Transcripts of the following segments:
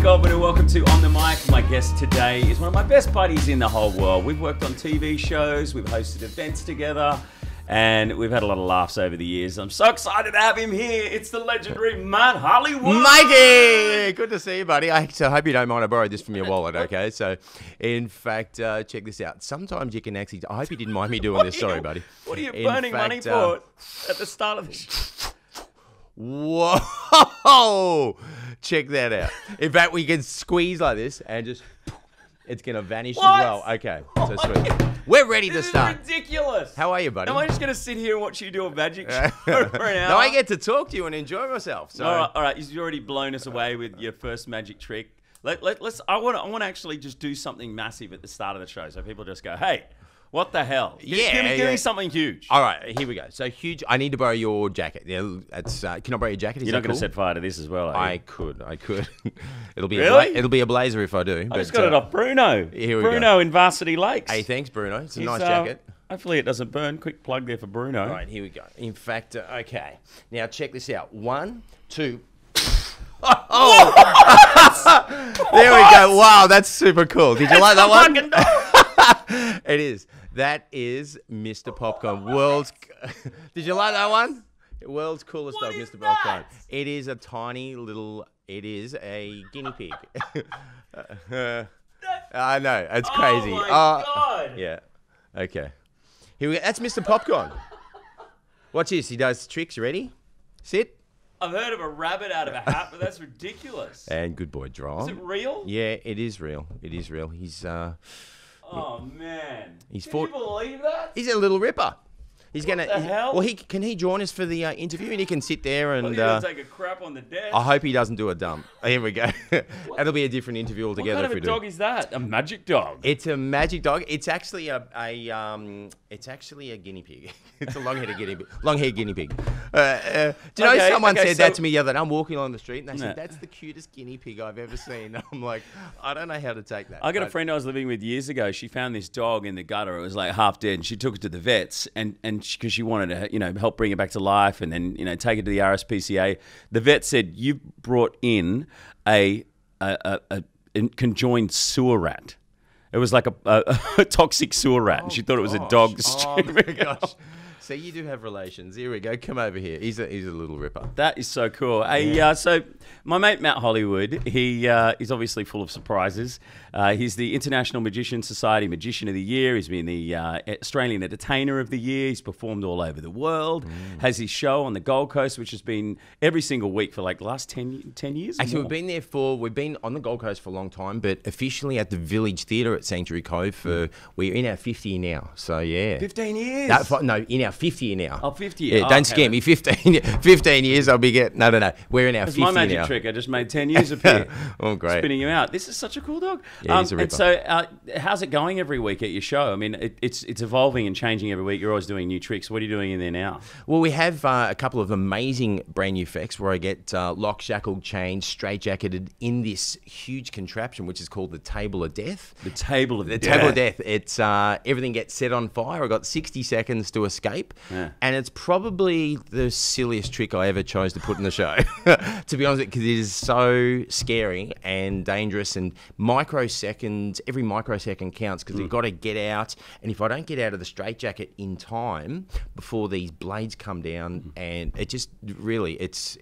Goldman and welcome to On The Mic. My guest today is one of my best buddies in the whole world. We've worked on TV shows, we've hosted events together, and we've had a lot of laughs over the years. I'm so excited to have him here. It's the legendary Matt Hollywood. Mikey! Good to see you, buddy. I hope you don't mind I borrowed this from your wallet, okay? So, in fact, check this out. Sometimes you can actually... I hope you didn't mind me doing this. Sorry, buddy. What are you burning money for at the start of the show? Whoa! Check that out. In fact, we can squeeze like this and just... It's going to vanish as well. Okay, so sweet. We're ready to start. This is ridiculous. How are you, buddy? Am I just going to sit here and watch you do a magic show for an hour? No, I get to talk to you and enjoy myself. So. All right. You've already blown us away with your first magic trick. Let's. I want to actually just do something massive at the start of the show, so people just go, "Hey, what the hell?" Give me something huge. All right, here we go. So huge. I need to borrow your jacket. Yeah, that's. Can I borrow your jacket? You're not going to set fire to this as well, are you? I could. It'll be really? It'll be a blazer if I do. I just got it off Bruno. Here we Bruno in Varsity Lakes. Hey, thanks, Bruno. It's a nice jacket. Hopefully it doesn't burn. Quick plug there for Bruno. All right, here we go. In fact, okay. Now check this out. 1, 2. Oh! There we go. Wow, that's super cool. Did you like that one? It is. That is Mr. Popcorn. Did you like that one? World's coolest dog, Mr. Popcorn. It is a tiny little... It is a guinea pig. I know. It's crazy. Oh, my God. Yeah. Okay. Here we go. That's Mr. Popcorn. Watch this. He does tricks. You ready? Sit. I've heard of a rabbit out of a hat, but that's ridiculous. And good boy, Drum. Is it real? Yeah, it is real. It is real. He's oh man. Can you believe that? He's a little ripper. He's what gonna. The hell? Well, can he join us for the interview and he can sit there and. He's gonna take a crap on the desk. I hope he doesn't do a dump. Here we go. That'll be a different interview altogether. What kind of a dog is that? A magic dog? It's a magic dog. It's actually a guinea pig. It's a long-haired guinea pig. Do you know someone said that to me the other day? I'm walking along the street and they said, "That's the cutest guinea pig I've ever seen." I'm like, I don't know how to take that. I got a friend I was living with years ago. She found this dog in the gutter. It was like half dead, and she took it to the vets, and because she wanted to, help bring it back to life, and then take it to the RSPCA. The vet said, "You brought in a conjoined sewer rat." It was like a toxic sewer rat, and she thought it was a dog. Oh my gosh. So you do have relations. Here we go. Come over here. He's a little ripper. That is so cool. So my mate Matt Hollywood, he is obviously full of surprises. He's the International Magician Society Magician of the Year. He's been the Australian Entertainer of the Year. He's performed all over the world. Has his show on the Gold Coast, which has been every single week for like the last 10 years. Actually, we've been on the Gold Coast for a long time, but officially at the Village Theatre at Sanctuary Cove we're in our 50th year now. So yeah, 15 years. No, in our 50th year now. Oh, 50 years. Yeah, don't scare me. 15 years I'll be getting... No. We're in our 50th year now. That's my magic trick. I just made 10 years appear. Oh, great. Spinning you out. This is such a cool dog. Yeah, he's a ripper. And so how's it going every week at your show? I mean, it's evolving and changing every week. You're always doing new tricks. What are you doing in there now? Well, we have a couple of amazing brand new effects where I get locked, shackled, chained, straitjacketed in this huge contraption, which is called the Table of Death. The Table of Death. The Table of Death. It's everything gets set on fire. I've got 60 seconds to escape. Yeah. And it's probably the silliest trick I ever chose to put in the show, to be honest, because it is so scary and dangerous, and every microsecond counts because you've got to get out. And if I don't get out of the straitjacket in time before these blades come down, and it just really, it's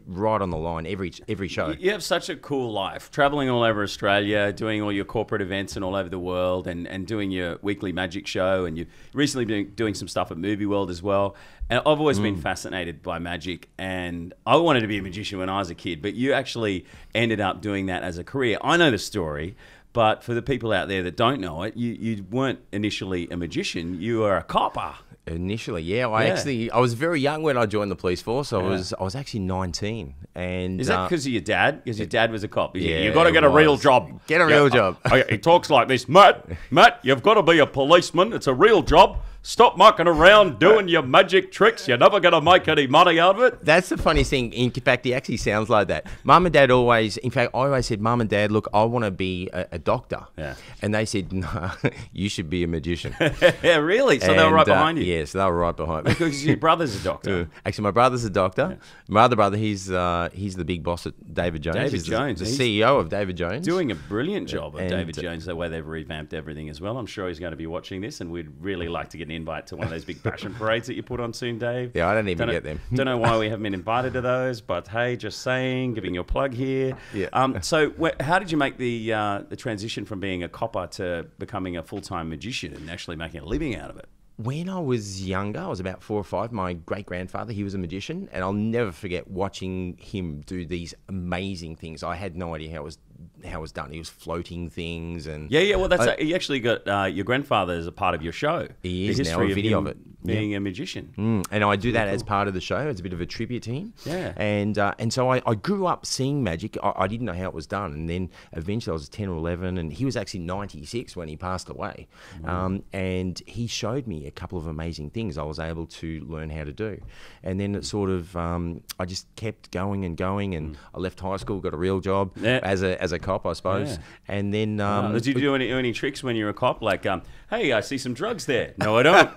right on the line every show. You have such a cool life, traveling all over Australia, doing all your corporate events and all over the world, and doing your weekly magic show, and you've recently been doing some stuff at Movie World as well. And I've always been fascinated by magic, and I wanted to be a magician when I was a kid, but you actually ended up doing that as a career. I know the story, but for the people out there that don't know it, you weren't initially a magician, you were a copper. Initially, yeah. I was very young when I joined the police force. I was actually 19. And is that because of your dad? Because your dad was a cop. Yeah, you've got to get a real job. Get a real job. He talks like this, Matt, you've got to be a policeman. It's a real job. Stop mucking around doing your magic tricks. You're never going to make any money out of it. That's the funniest thing. In fact, he actually sounds like that. Mum and Dad always, in fact, I always said, Mum and Dad, look, I want to be a doctor. Yeah. And they said, no, you should be a magician. Yeah, really? So they were right behind you? Yes, they were right behind me. Because your brother's a doctor. Actually, my brother's a doctor. Yeah. My other brother, he's the big boss at David Jones. David he's Jones. The CEO of David Jones. Doing a brilliant job at David Jones, the way they've revamped everything as well. I'm sure he's going to be watching this, and we'd really like to get an invite to one of those big passion parades that you put on soon, Dave. Yeah, I don't even get them. Don't know why we haven't been invited to those, but hey, just saying, giving you a plug here. Yeah. So how did you make the transition from being a copper to becoming a full-time magician and actually making a living out of it? When I was younger, I was about 4 or 5, my great-grandfather, he was a magician, and I'll never forget watching him do these amazing things. I had no idea how it was done. He was floating things and... Yeah, well, you actually got your grandfather as a part of your show. He is now, a video of it. Being a magician. And I do that as part of the show. It's a bit of a tribute to him. Yeah. And so I grew up seeing magic. I didn't know how it was done. And then eventually I was 10 or 11, and he was actually 96 when he passed away. And he showed me a couple of amazing things I was able to learn how to do. And then it sort of, I just kept going and going, and I left high school, got a real job as a cop, I suppose. Yeah. And then... did you do any tricks when you were a cop? Like, hey, I see some drugs there. No, I don't.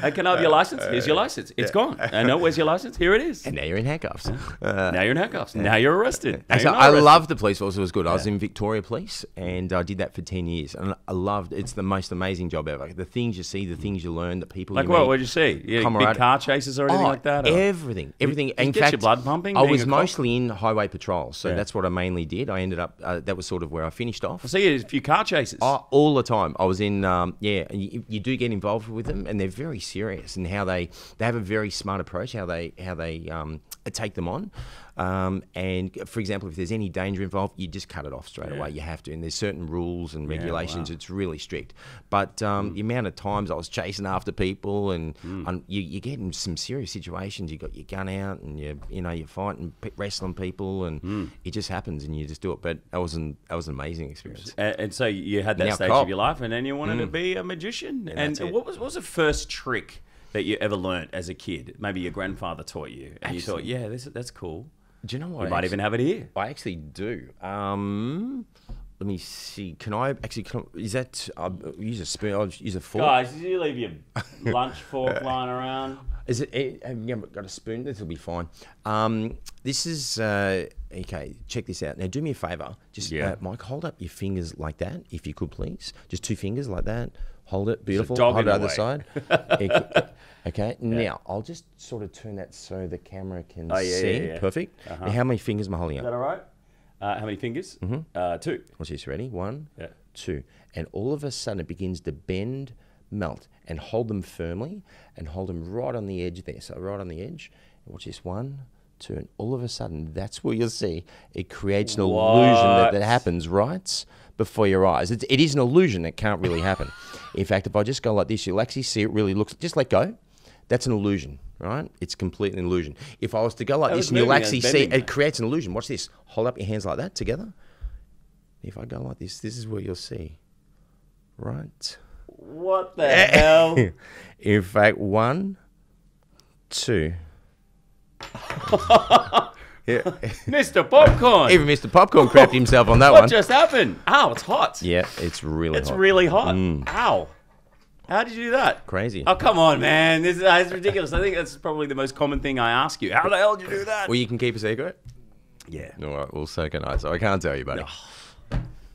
Hey, can I have your license? Here's your license. It's gone. No, where's your license? Here it is. And now you're in handcuffs. Now you're in handcuffs. Now you're arrested. Actually, I loved the police force. It was good. I was in Victoria Police, and I did that for 10 years. And I loved it. It's the most amazing job ever. The things you see, the things you learn, the people like you what? meet. What did you see? Big car chases or anything like that? Or? Everything. In get fact, your blood pumping? I was mostly in highway patrol, so Yeah. that's what I mainly did. I ended up, that was sort of where I finished off. I see a few car chases. All the time. I was in, and you do get involved with them, and they're very serious in how they have a very smart approach, how they take them on. And for example, if there's any danger involved, you just cut it off straight away. You have to, and there's certain rules and regulations. It's really strict. But the amount of times I was chasing after people, and you get in some serious situations. You got your gun out, and you fight and wrestling people, and it just happens, and you just do it. But that was an amazing experience. And so you had that stage of your life, and then you wanted to be a magician. And what was the first trick that you ever learnt as a kid? Maybe your grandfather taught you, and you thought, that's cool. Do you know what? You might even have it here. I actually do. Let me see. Can I is that? Use a spoon. I'll use a fork. Guys, did you leave your lunch fork lying around? Is it? Have you got a spoon? This will be fine. This is okay. Check this out. Now, do me a favor. Just Mike, hold up your fingers like that, if you could, please. Just 2 fingers like that. Hold it. Beautiful. Hold it the other side. Okay. Now, I'll just sort of turn that so the camera can see. Yeah. Perfect. Now, how many fingers am I holding up? Is that all right? How many fingers? 2. What's this? Ready? 1, 2. And all of a sudden, it begins to bend, melt, and hold them firmly, and hold them right on the edge there. So right on the edge. Watch this. 1, 2. And all of a sudden, that's where you'll see it creates an illusion that happens right before your eyes. It is an illusion that can't really happen. In fact, if I just go like this, you'll actually see it really looks... Just let go. That's an illusion, right? It's completely an illusion. If I was to go like this, and you'll actually see it creates an illusion. Watch this. Hold up your hands like that together. If I go like this is where you'll see. Right? What the hell? In fact, 1, 2. Mr. Popcorn. Even Mr. Popcorn crapped himself on that one. What just happened? Ow, it's hot. Yeah, it's really hot. It's really hot. Ow. How did you do that? Crazy. Oh, come on, man. This is ridiculous. I think that's probably the most common thing I ask you. How the hell did you do that? Well, you can keep a secret? Yeah. All right, well, so can I, so I can't tell you, buddy.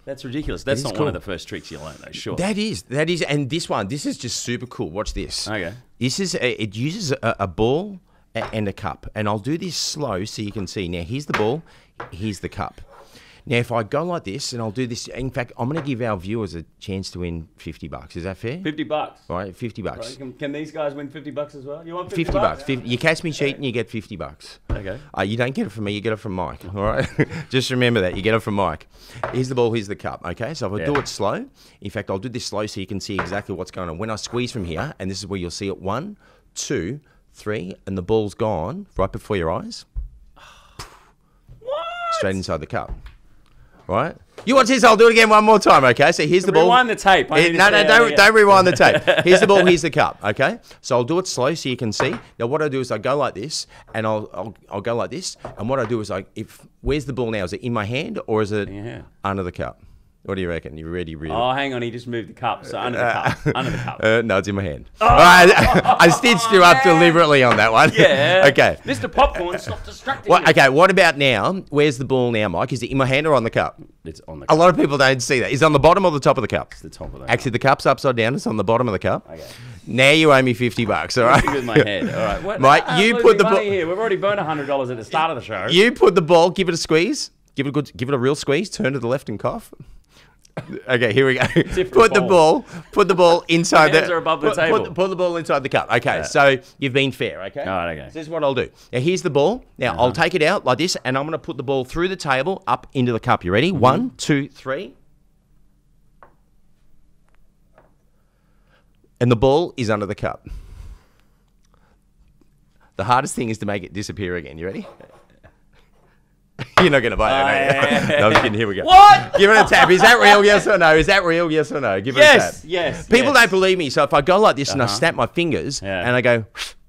That's ridiculous. That's not one of the first tricks you learn, though, sure. That is. And this is just super cool. Watch this. Okay. This is, it uses a ball and a cup. And I'll do this slow so you can see. Now, here's the ball. Here's the cup. Now, if I go like this, and I'll do this, in fact, I'm going to give our viewers a chance to win $50. Is that fair? $50. All right, $50. Right, can these guys win $50 as well? You want $50? You catch me cheating, you get $50. Okay. You don't get it from me, you get it from Mike. All right? Just remember that. You get it from Mike. Here's the ball, here's the cup. Okay, so if I do it slow, in fact, I'll do this slow so you can see exactly what's going on. When I squeeze from here, and this is where you'll see it, 1, 2, 3, and the ball's gone right before your eyes. What? Straight inside the cup. Right? You watch this. I'll do it again one more time. Okay. So here's the ball. Rewind the tape. Don't rewind the tape. Here's the ball. Here's the cup. Okay. So I'll do it slow so you can see. Now what I do is I go like this, and I'll go like this. And what I do is where's the ball now? Is it in my hand or is it under the cup? What do you reckon? You ready? Really? Oh, hang on. He just moved the cup. So under the cup. Under the cup. No, it's in my hand. Oh. I stitched you up deliberately on that one. Yeah. Okay. Mr. Popcorn, stop distracting me. Okay, what about now? Where's the ball now, Mike? Is it in my hand or on the cup? It's on the cup. A lot of people don't see that. Is it on the bottom or the top of the cup? It's the top of the cup. Actually, the cup's upside down. It's on the bottom of the cup. Okay. Now you owe me $50, all right? With my head. All right. What, Mike, you put the ball here. We've already burned $100 at the start of the show. You put the ball, give it a squeeze. Give it a real squeeze. Turn to the left and cough. Okay, here we go. Put the ball inside the hands are above the table. Put the ball inside the cup. Okay, so you've been fair, okay? All right, okay. So this is what I'll do. Now, here's the ball. Now, I'll take it out like this, and I'm going to put the ball through the table up into the cup. You ready? 1, 2, 3. And the ball is under the cup. The hardest thing is to make it disappear again. You ready? You're not going to buy that, are you? No, I'm just kidding. Here we go. What? Give it a tap. Is that real? Yes or no? Is that real? Yes or no? Give it a tap. Yes. People don't believe me. So if I go like this and I snap my fingers and I go,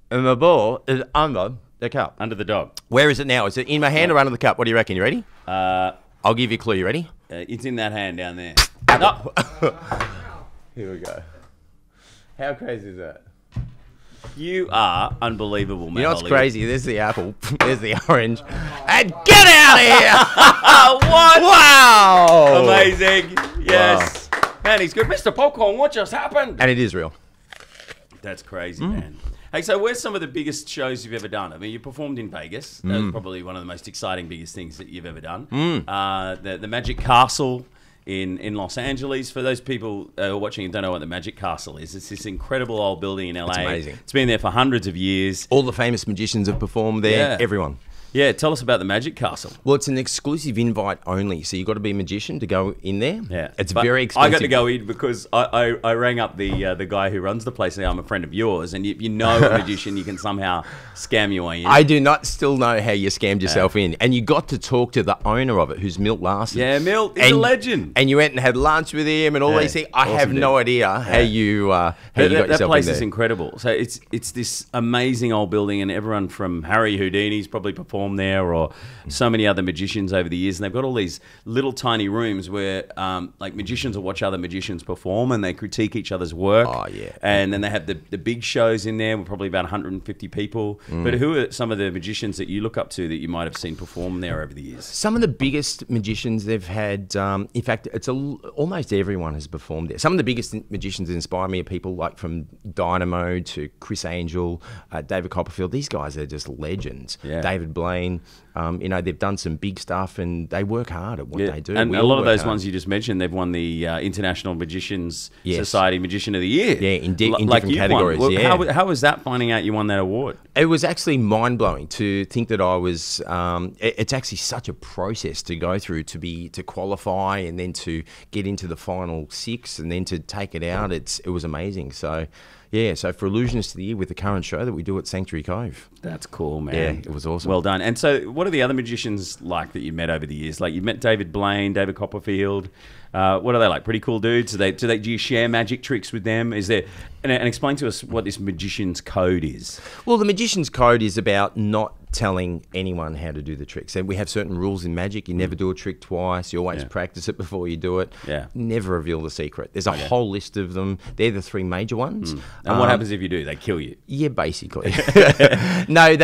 and the ball is under the cup. Under the dog. Where is it now? Is it in my hand or under the cup? What do you reckon? You ready? I'll give you a clue. You ready? It's in that hand down there. No. Here we go. How crazy is that? You are unbelievable, man. You know what's crazy? There's the apple. There's the orange. And get out of here! What? Wow! Amazing. Yes. Wow. Man, he's good. Mr. Popcorn, what just happened? And it is real. That's crazy, man. Hey, so where's some of the biggest shows you've ever done? I mean, you performed in Vegas. That was probably one of the most exciting, biggest things that you've ever done. The Magic Castle in Los Angeles. For those people watching and don't know what the Magic Castle is, it's this incredible old building in LA. It's amazing. It's been there for hundreds of years. All the famous magicians have performed there. Yeah. Everyone. Yeah, tell us about the Magic Castle. Well, it's an exclusive invite only, so you've got to be a magician to go in there. Yeah, it's very expensive. I got to go in because I rang up the guy who runs the place. Now I'm a friend of yours, and you know a magician, you can somehow scam your way in. I do not still know how you scammed yourself in, and you got to talk to the owner of it, who's Milt Larson. Yeah, Milt, he's a legend. And you went and had lunch with him and all these things. I have no idea how you got yourself in there. That place is incredible. So it's this amazing old building, and everyone from Harry Houdini's probably performed there, or so many other magicians over the years, and they've got all these little tiny rooms where like magicians will watch other magicians perform and they critique each other's work. Oh yeah. And then they have the big shows in there with probably about 150 people. But who are some of the magicians that you look up to that you might have seen perform there over the years? Some of the biggest magicians they've had, in fact, almost everyone has performed there. Some of the biggest magicians that inspire me are people like from Dynamo to Chris Angel, David Copperfield. These guys are just legends. Yeah. David Blaine. They've done some big stuff and they work hard at what they do. And a lot of those ones you just mentioned, they've won the International Magicians Society Magician of the Year. Yeah, in different categories. Well, yeah. How was that finding out you won that award? It was actually mind-blowing to think that I was... it's actually such a process to go through to qualify and then to get into the final 6 and then to take it out. It was amazing. So... yeah, so for Illusionist of the Year with the current show that we do at Sanctuary Cove. That's cool, man. Yeah, it was awesome. Well done. And so what are the other magicians like that you met over the years? Like you met David Blaine, David Copperfield. What are they like? Pretty cool dudes? Do you share magic tricks with them? Is there... And explain to us what this magician's code is. Well, the magician's code is about not telling anyone how to do the tricks. And we have certain rules in magic. You never do a trick twice. You always practice it before you do it. Yeah. Never reveal the secret. There's a whole list of them. They're the 3 major ones. And what happens if you do? They kill you? Yeah, basically. No,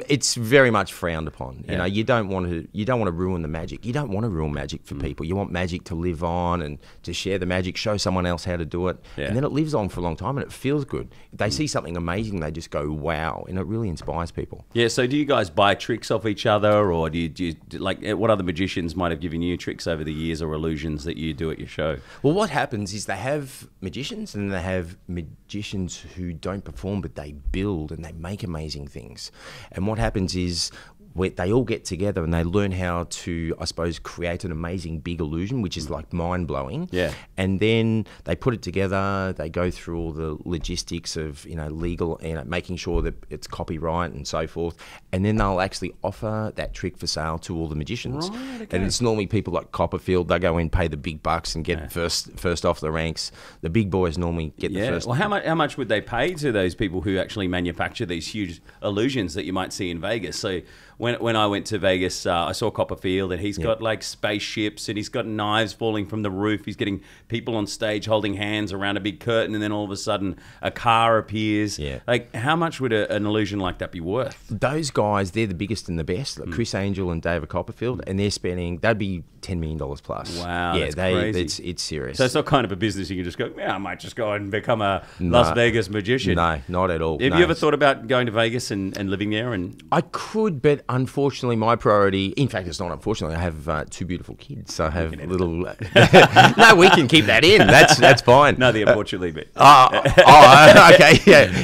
it's very much frowned upon. You know, you don't want to ruin the magic. You don't want to ruin magic for people. You want magic to live on and to share the magic, show someone else how to do it. Yeah. And then it lives on for a long time and it feels good. If they see something amazing, they just go, wow. And it really inspires people. Yeah, so do you guys buy tricks off each other, or do you like what other magicians might have given you tricks over the years or illusions that you do at your show? Well, what happens is they have magicians and they have magicians who don't perform, but they build and they make amazing things. And what happens is where they all get together and they learn how to, I suppose, create an amazing big illusion, which is like mind-blowing. Yeah. And then they put it together, they go through all the logistics of, legal, making sure that it's copyright and so forth. And then they'll actually offer that trick for sale to all the magicians. Right, okay. And it's normally people like Copperfield, they go in, pay the big bucks and get first off the ranks. The big boys normally get the first. Well, how much would they pay to those people who actually manufacture these huge illusions that you might see in Vegas? So when I went to Vegas, I saw Copperfield, and he's got like spaceships, and he's got knives falling from the roof. He's getting people on stage holding hands around a big curtain, and then all of a sudden a car appears. Yeah. Like, how much would an illusion like that be worth? Those guys, they're the biggest and the best. Like Chris Angel and David Copperfield, and they're spending, that'd be $10 million plus. Wow, that's crazy. It's serious. So it's not kind of a business you can just go, I might just go and become a Las Vegas magician. No, not at all. Have you ever thought about going to Vegas and living there? And I could, but unfortunately, my priority, in fact, it's not unfortunately, I have two beautiful kids. So I have little... No, we can keep that in. That's fine. No, the unfortunately bit. Okay.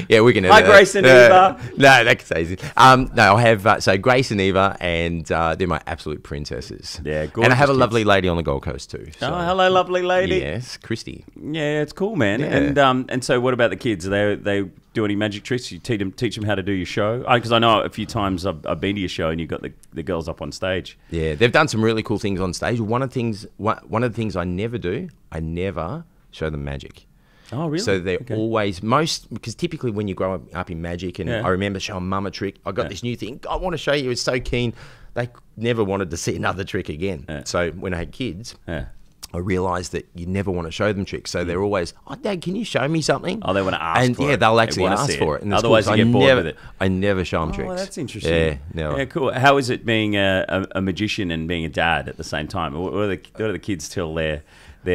Yeah, we can edit Hi, Grace and Eva. No, that's easy. No, I have, so Grace and Eva, and they're my absolute princesses. Yeah, gorgeous. And I have a lovely lady on the Gold Coast too. So. Oh, hello, lovely lady. Yes, Christy. Yeah, it's cool, man. Yeah. And so what about the kids? They do any magic tricks? You teach them how to do your show? Because I know a few times I've been to your show and you've got the girls up on stage. Yeah, they've done some really cool things on stage. One of the things I never do, I never show them magic. Oh, really? So they're always, because typically when you grow up in magic, and I remember showing mum a trick, I got this new thing, I want to show you, it's so keen. They never wanted to see another trick again. So when I had kids, I realised that you never want to show them tricks. So they're always, Dad, can you show me something? Oh, they want to ask for it. And they'll actually ask for it. And otherwise you get bored with it. I never show them tricks. Oh, that's interesting. Yeah, cool. How is it being a magician and being a dad at the same time? What do the kids tell their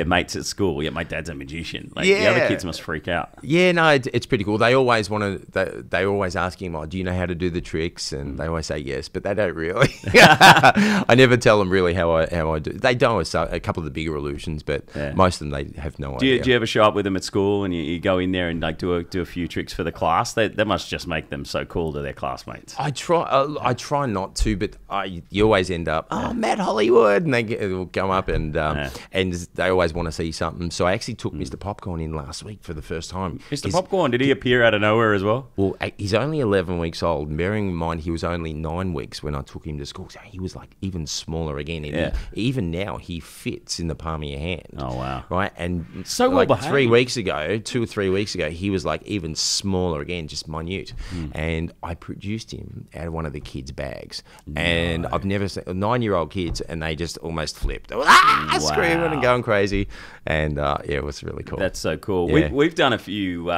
mates at school? Yeah, my dad's a magician. Like, the other kids must freak out. Yeah, no, it's pretty cool. They always they're always asking, do you know how to do the tricks? And they always say yes, but they don't really. I never tell them really how I do. They know a couple of the bigger illusions, but most of them they have no idea. Do you ever show up with them at school and you go in there and like do a few tricks for the class? That must just make them so cool to their classmates. I try not to, but you always end up, Matt Hollywood, and they'll come up and they always want to see something. So I actually took Mr. Popcorn in last week for the first time. Mr. Popcorn, did he appear out of nowhere as well? Well, he's only 11 weeks old, and bearing in mind he was only 9 weeks when I took him to school, so he was like even smaller again. And even now he fits in the palm of your hand. Oh, wow. Right? And so like well 2 or 3 weeks ago, he was like even smaller again, just minute. And I produced him out of one of the kids' bags. And I've never seen 9-year-old kids, and they just almost flipped. They were screaming and going crazy. And it was really cool. That's so cool. Yeah. We've done a few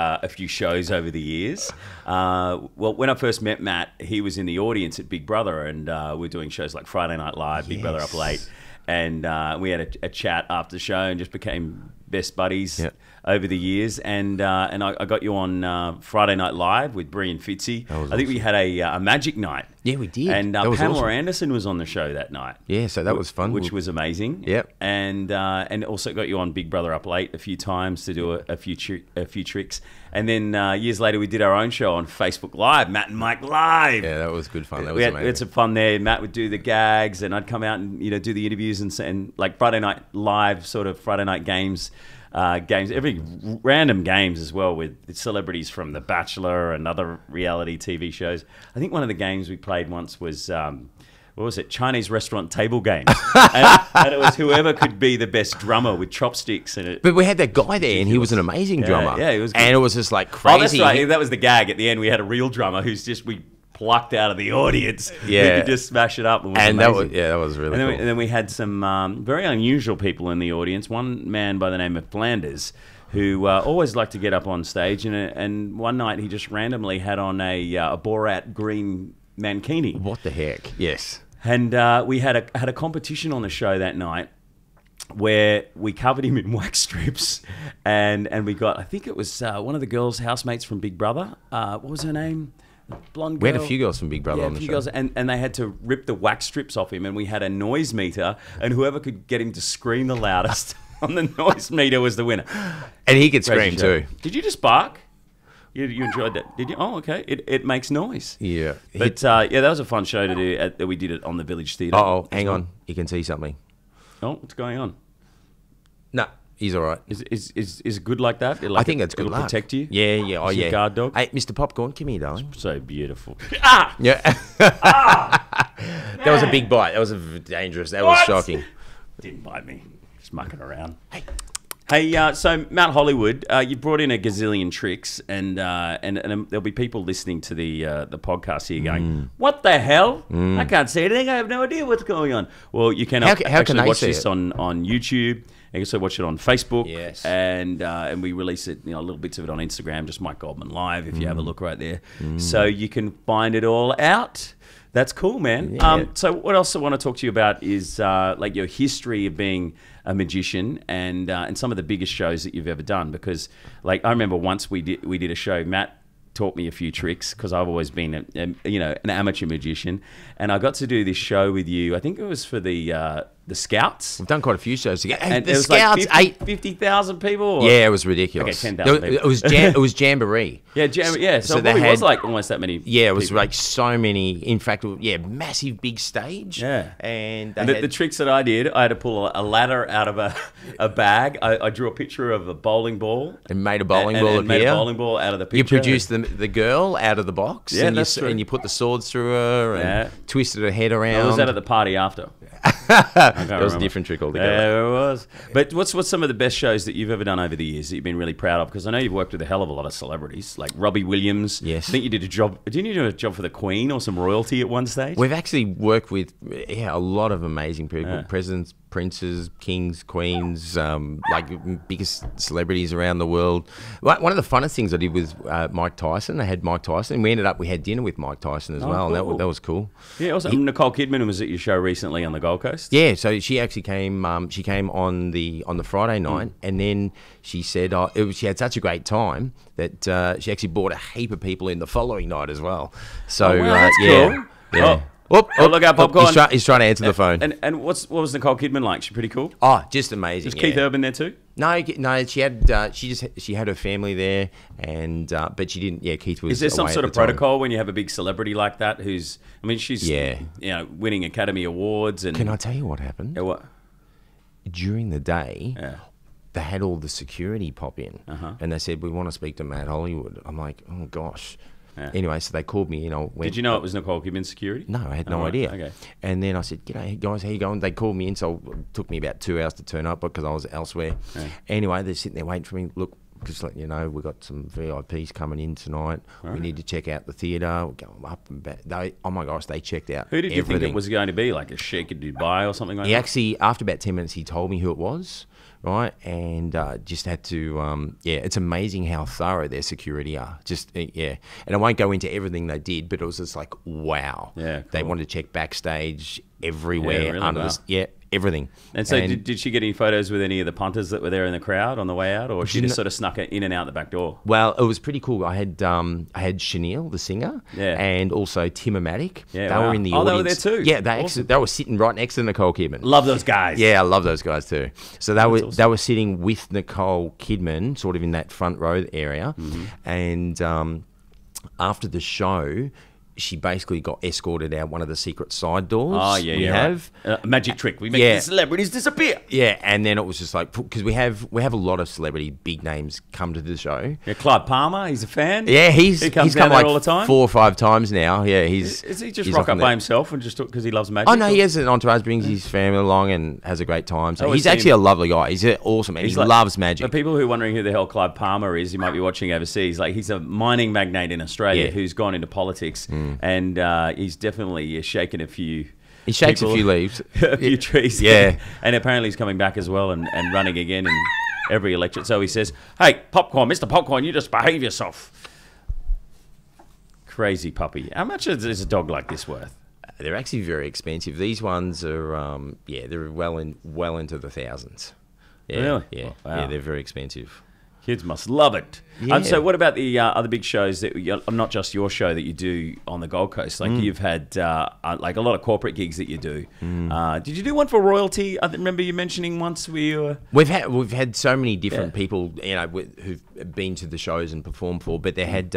shows over the years. Well, when I first met Matt, he was in the audience at Big Brother, and we're doing shows like Friday Night Live, Big Brother Up Late, and we had a chat after the show and just became best buddies over the years. And I got you on Friday Night Live with Brie and Fitzy. I think we had a magic night. Yeah, we did. And Pamela Anderson was on the show that night. Yeah, so that was fun. Which was amazing. Yep. And also got you on Big Brother Up Late a few times to do a few tricks. And then years later, we did our own show on Facebook Live, Matt and Mike Live. Yeah, that was good fun. That was amazing. We had some fun there. Matt would do the gags, and I'd come out and do the interviews and like Friday Night Live, sort of Friday Night games, every random games as well with celebrities from The Bachelor and other reality TV shows. I think one of the games we played once was what was it? Chinese restaurant table games, and it was whoever could be the best drummer with chopsticks. But we had that guy there, and he was an amazing drummer. Yeah, he was good. And it was just like crazy. Oh, that's right. That was the gag at the end. We had a real drummer we plucked out of the audience. Yeah, we could just smash it up. And that was really cool. And then we had some very unusual people in the audience. One man by the name of Flanders, who always liked to get up on stage, and one night he just randomly had on a Borat green mankini. What the heck? Yes. And we had a competition on the show that night where we covered him in wax strips, and we got, I think it was one of the girls' housemates from Big Brother. What was her name? Blonde girl. We had a few girls from Big Brother on the show. Girls, and they had to rip the wax strips off him, and we had a noise meter, and whoever could get him to scream the loudest on the noise meter was the winner. And he could scream too. Did you just bark? You enjoyed that, did you? Oh, okay. It makes noise. Yeah. But that was a fun show to do. That we did it on the Village Theatre. Oh, hang on. You can see something. Oh, what's going on? No, he's all right. Is it good like that? I think that's good it'll luck. protect you? Yeah. Oh, Is your yeah. guard dog? Hey, Mr. Popcorn, come here, darling. So beautiful. Yeah. That was a big bite. That was dangerous. That was shocking. Didn't bite me. Just mucking around. Hey, so Mount Hollywood, you brought in a gazillion tricks, and there'll be people listening to the podcast here going, "What the hell? I can't see anything. I have no idea what's going on." Well, you can how can actually they watch see this it? on YouTube. You can also watch it on Facebook. Yes. And we release it, little bits of it on Instagram, just Mike Goldman Live. If you have a look right there, so you can find it all out. That's cool, man. Yeah. So what else I want to talk to you about is like your history of being a magician and some of the biggest shows that you've ever done. Because like I remember once we did a show. Matt taught me a few tricks because I've always been an amateur magician, and I got to do this show with you. I think it was for the Scouts. We've done quite a few shows together. And the it was Scouts, like 50,000 people? Or? Yeah, it was ridiculous. Okay, 10,000 people. It was Jamboree. Yeah, yeah. So they it was like almost that many. Yeah, it was people. like so many. In fact, massive big stage. Yeah. And the tricks that I did, I had to pull a ladder out of a bag. I drew a picture of a bowling ball. And made a bowling ball appear. Made a bowling ball out of the picture. You produced the girl out of the box. Yeah, and that's true. And you put the swords through her and twisted her head around. I was out at the party after. That was a different trick altogether. Yeah, it was. But what's some of the best shows that you've ever done over the years that you've been really proud of? Because I know you've worked with a hell of a lot of celebrities, like Robbie Williams. Yes. I think you did a job. Didn't you do a job for the Queen or some royalty at one stage? We've actually worked with a lot of amazing people, presidents, princes, kings, queens, like biggest celebrities around the world. One of the funnest things I did with Mike Tyson. I had Mike Tyson. We had dinner with Mike Tyson as well, cool. and that was cool. Yeah, also Nicole Kidman was at your show recently on the Gold Coast. Yeah, so she actually came. She came on the Friday night, and then she said she had such a great time that she actually brought a heap of people in the following night as well. So that's yeah, cool. yeah. Look out, Popcorn. He's trying to answer the phone. And what was Nicole Kidman like? She pretty cool? Oh, just amazing. Was Keith Urban there too? No. She had her family there, and but she didn't. Yeah, Keith was. Is there some away sort at of the time. protocol when you have a big celebrity like that? She's winning Academy Awards and. Can I tell you what happened? Yeah, what? During the day. Yeah. They had all the security pop in, and they said, "We want to speak to Matt Hollywood." I'm like, "Oh gosh." Yeah. Anyway, so they called me. Did you know it was Nicole Kidman's security? No, I had no idea. Okay. And then I said, "G'day guys, how you going?" They called me in, so it took me about 2 hours to turn up because I was elsewhere. Yeah. Anyway, they're sitting there waiting for me. Look, just letting you know, we've got some VIPs coming in tonight. We need to check out the theatre. We're going up and back. Oh my gosh, they checked out. Who did you everything. think it was going to be? Like a sheik in Dubai or something like that? He actually, after about 10 minutes, he told me who it was. Right, and just had to, it's amazing how thorough their security are. And I won't go into everything they did, but it was just like, wow. Yeah, cool. They wanted to check backstage everywhere. Yeah, really? Everything. And so did she get any photos with any of the punters that were there in the crowd on the way out, or she just sort of snuck it in and out the back door? Well, it was pretty cool. I had Chanel, the singer, and also Tim-O-Matic. Yeah, they were in the audience. They were there too. Yeah, they were sitting right next to Nicole Kidman. Love those guys. Yeah, I love those guys too. So they were sitting with Nicole Kidman, sort of in that front row area, and after the show, she basically got escorted out one of the secret side doors. Oh, yeah, we have. Right. Magic trick. We make the celebrities disappear. Yeah, and then it was just like, because we have a lot of celebrity big names come to the show. Yeah, Clive Palmer, he's a fan. Yeah, he's come like all the time. 4 or 5 times now. Yeah, Is he just rock up by himself and just because he loves magic? Oh no, he has an entourage, brings his family along and has a great time. So he's actually a lovely guy. He's awesome, and he loves magic. For people who are wondering who the hell Clive Palmer is, you might be watching overseas. Like, he's a mining magnate in Australia who's gone into politics and he's definitely shaken a few. He shakes a few leaves, a few trees. Yeah, and apparently he's coming back as well and running again in every election. So he says, "Hey, Popcorn, Mr. Popcorn, you just behave yourself." Crazy puppy. How much is a dog like this worth? They're actually very expensive. These ones are, they're well into the thousands. Yeah, really? Yeah, wow. Yeah, they're very expensive. Kids must love it. Yeah. So what about the other big shows that not just your show that you do on the Gold Coast? Like you've had like a lot of corporate gigs that you do. Did you do one for royalty? I remember you mentioning once we were... We've had so many different people, you know, who've been to the shows and performed for, but they had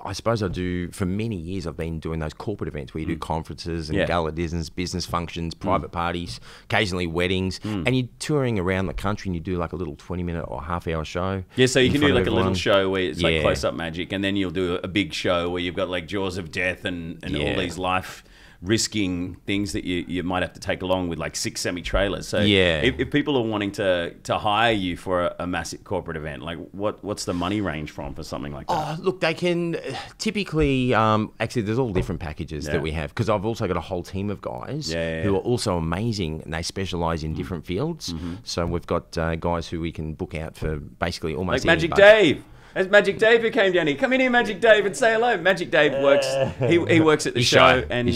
I suppose I do for many years. I've been doing those corporate events where you do conferences and gala dinners, business functions, private parties, occasionally weddings, and you're touring around the country and you do like a little 20-minute or half-hour show. Yeah, so you can do like a little show where it's like close-up magic, and then you'll do a big show where you've got like Jaws of Death and all these life-risking things that you might have to take along with like 6 semi-trailers. So if people are wanting to hire you for a massive corporate event, like what's the money range from for something like that? Oh, look, they can typically, actually there's all different packages that we have, because I've also got a whole team of guys who are also amazing, and they specialise in different fields. So we've got guys who we can book out for basically almost like Magic Dave. There's Magic Dave who came down here. Come in here, Magic Dave, and say hello. Magic Dave works. He works at the show, and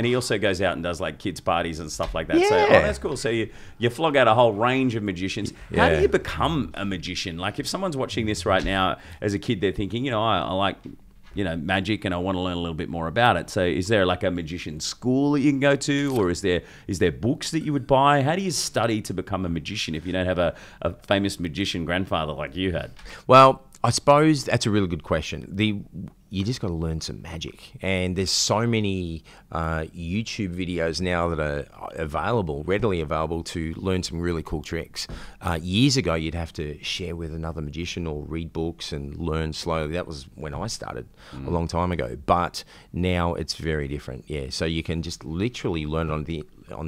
he also goes out and does like kids parties and stuff like that. Yeah. So that's cool. So you flog out a whole range of magicians. How do you become a magician? Like if someone's watching this right now as a kid, they're thinking, you know, I like, you know, magic, and I want to learn a little bit more about it. So is there like a magician school that you can go to, or is there books that you would buy? How do you study to become a magician if you don't have a famous magician grandfather like you had? Well, I suppose that's a really good question. You just got to learn some magic, and there's so many YouTube videos now that are readily available to learn some really cool tricks. Years ago, you'd have to share with another magician or read books and learn slowly. That was when I started a long time ago, but now it's very different. Yeah, so you can just literally learn on the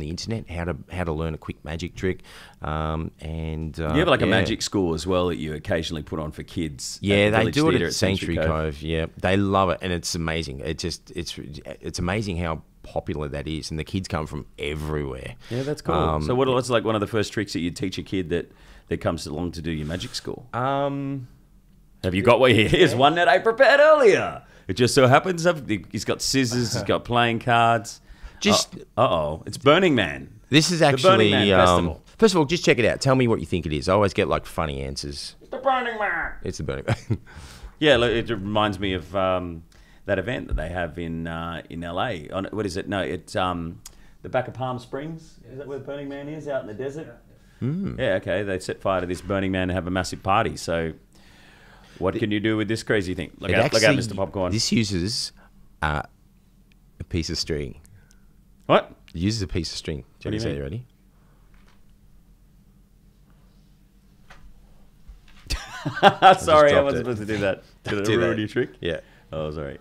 internet how to learn a quick magic trick, and you have like a magic school as well that you occasionally put on for kids. Yeah, they do it at Century Cove. Yeah, they love it, and it's amazing. It's amazing how popular that is, and the kids come from everywhere. Yeah, that's cool. So what's like one of the first tricks that you teach a kid that comes along to do your magic school? Have you got one here? Here's one that I prepared earlier. It just so happens he's got scissors, he's got playing cards. It's Burning Man. This is actually first of all, just check it out. Tell me what you think it is. I always get like funny answers. It's the Burning Man. It's the Burning Man. Yeah, look, it reminds me of that event that they have in LA. What is it? No, it's the back of Palm Springs. Is that where the Burning Man is? Out in the desert. Yeah. Okay. They set fire to this Burning Man and have a massive party. So, what can you do with this crazy thing? Look out, Mr. Popcorn. This uses a piece of string. What? It uses a piece of string. Do you say you ready? Sorry, I wasn't supposed to do that. Did I ruin your trick? Yeah. Oh, sorry.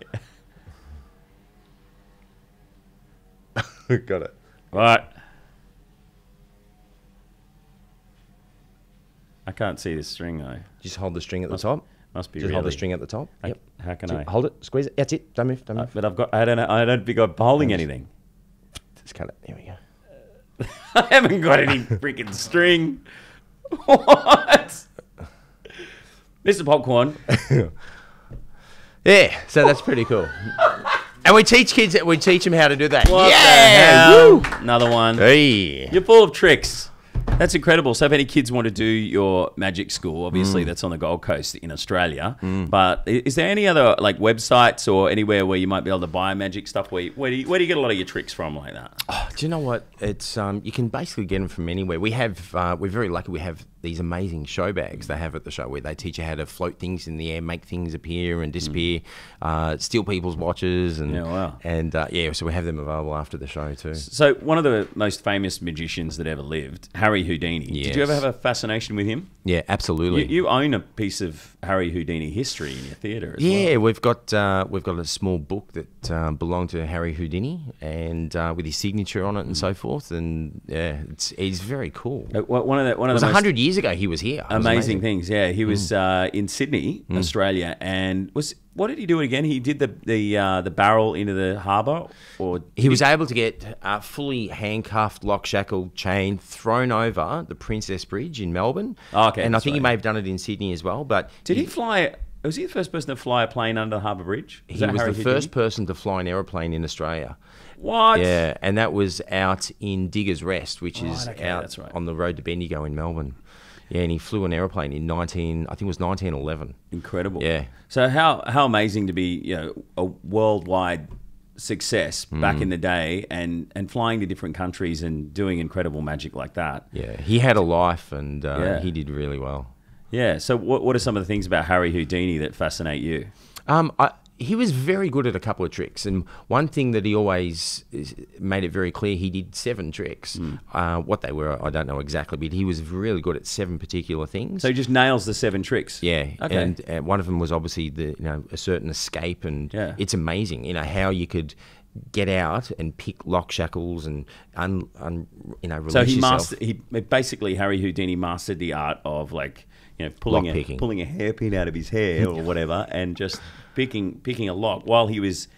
Got it. Right. I can't see this string though. Just hold the string at the top. Must be. Just hold the string at the top. Yep. How can I hold it? Squeeze it. That's it. Don't move. Don't move. But I don't think I'm holding anything. Just cut it. There we go. I haven't got any freaking string. What? Mr. Popcorn. Yeah, so that's pretty cool. And we teach them how to do that. What the hell? Woo! Another one. Hey. You're full of tricks. That's incredible. So if any kids want to do your magic school, obviously that's on the Gold Coast in Australia. But is there any other like websites or anywhere where you might be able to buy magic stuff? Where do you get a lot of your tricks from like that? Oh, do you know what? It's you can basically get them from anywhere. We have we're very lucky. We have these amazing show bags they have at the show where they teach you how to float things in the air, make things appear and disappear, steal people's watches, and so we have them available after the show too. So one of the most famous magicians that ever lived, Harry Houdini. Yes. Did you ever have a fascination with him? Yeah, absolutely. You own a piece of Harry Houdini history in your theatre as well. Yeah, we've got a small book that belonged to Harry Houdini and with his signature on it and so forth. And yeah, he's very cool. One of the 100 years ago he was here. Amazing things. Yeah, he was in Sydney, Australia, and what did he do again? He did the barrel into the harbour, or he was able to get fully handcuffed, lock, shackled, chained, thrown over the Princess Bridge in Melbourne. Oh, okay, and I think he may have done it in Sydney as well. But did he fly? Was he the first person to fly a plane under the Harbour Bridge? He was the first person to fly an aeroplane in Australia. What? Yeah, and that was out in Diggers Rest, which is out on the road to Bendigo in Melbourne. Yeah, and he flew an aeroplane in I think it was 1911. Incredible. Yeah. So how amazing to be, a worldwide success back in the day, and flying to different countries and doing incredible magic like that. Yeah, he had a life, and he did really well. Yeah. So what are some of the things about Harry Houdini that fascinate you? He was very good at a couple of tricks, and one thing that he always made it very clear, he did 7 tricks. What they were, I don't know exactly, but he was really good at 7 particular things. So he just nails the 7 tricks. Yeah, okay. And one of them was obviously a certain escape, and it's amazing, how you could get out and pick lock shackles and release so yourself. Basically Harry Houdini mastered the art of pulling a hairpin out of his hair or whatever, and just picking a lock while he was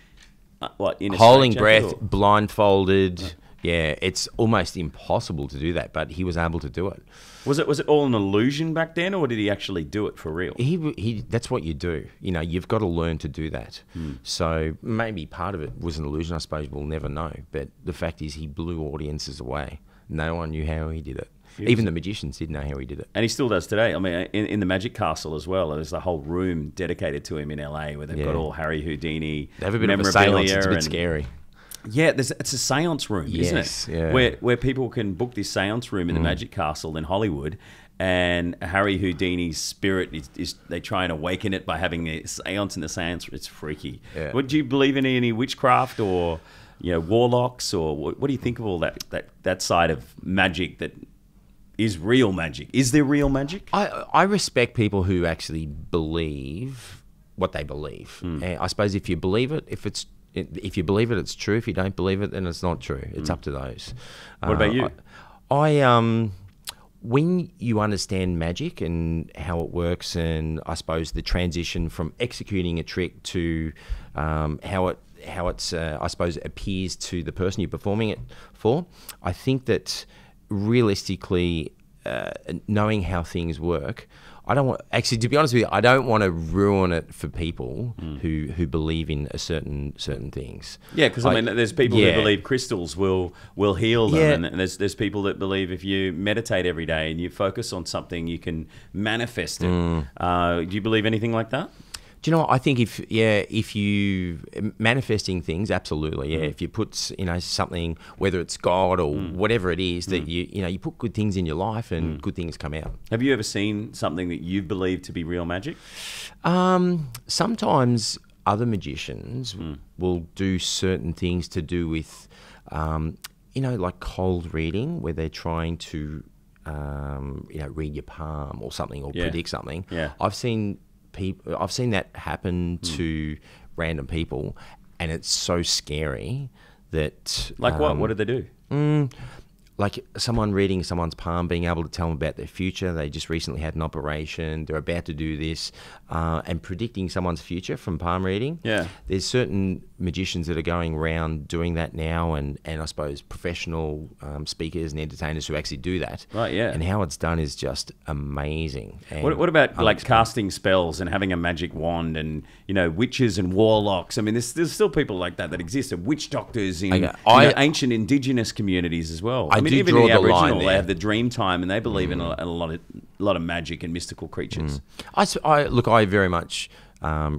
in a holding breath, blindfolded. Yeah, it's almost impossible to do that, but he was able to do it. Was it all an illusion back then, or did he actually do it for real? He that's what you do. You've got to learn to do that. So maybe part of it was an illusion. I suppose we'll never know. But the fact is, he blew audiences away. No one knew how he did it. Even the magicians didn't know how he did it. And he still does today. I mean, in the Magic Castle as well, there's a whole room dedicated to him in LA where they've got all Harry Houdini. They have a bit of a seance. It's a bit scary. Yeah, it's a seance room, isn't it? Yeah. Where people can book this seance room in the Magic Castle in Hollywood, and Harry Houdini's spirit is they try and awaken it by having a seance in the seance. It's freaky. Yeah. Would you believe in any witchcraft or warlocks, or what do you think of all that side of magic that is real magic? Is there real magic? I respect people who actually believe what they believe. And I suppose if you believe it, if you believe it, it's true. If you don't believe it, then it's not true. It's up to those. What about you? When you understand magic and how it works, and I suppose the transition from executing a trick to how it's I suppose appears to the person you're performing it for, I think that realistically, knowing how things work, to be honest with you, I don't want to ruin it for people who believe in certain things. Yeah, because I mean, there's people who believe crystals will heal them, and there's people that believe if you meditate every day and you focus on something, you can manifest it. Do you believe anything like that? Do you know what? I think if you manifesting things, absolutely, yeah. If you put something, whether it's God or whatever it is, that you put good things in your life and good things come out. Have you ever seen something that you believe to be real magic? Sometimes other magicians will do certain things to do with, like cold reading, where they're trying to, read your palm or something, or predict something. Yeah. I've seen that happen to random people, and it's so scary that... Like what? What did they do? Like someone reading someone's palm, being able to tell them about their future. They just recently had an operation. They're about to do this, and predicting someone's future from palm reading. Yeah. There's certain magicians that are going around doing that now, and I suppose professional speakers and entertainers who actually do that. Right, yeah. And how it's done is just amazing. What about like casting spells and having a magic wand and, witches and warlocks? I mean, there's still people like that exist, and witch doctors in ancient indigenous communities as well. I mean, even in the Aboriginal, they have the dream time, and they believe in a lot of magic and mystical creatures. I very much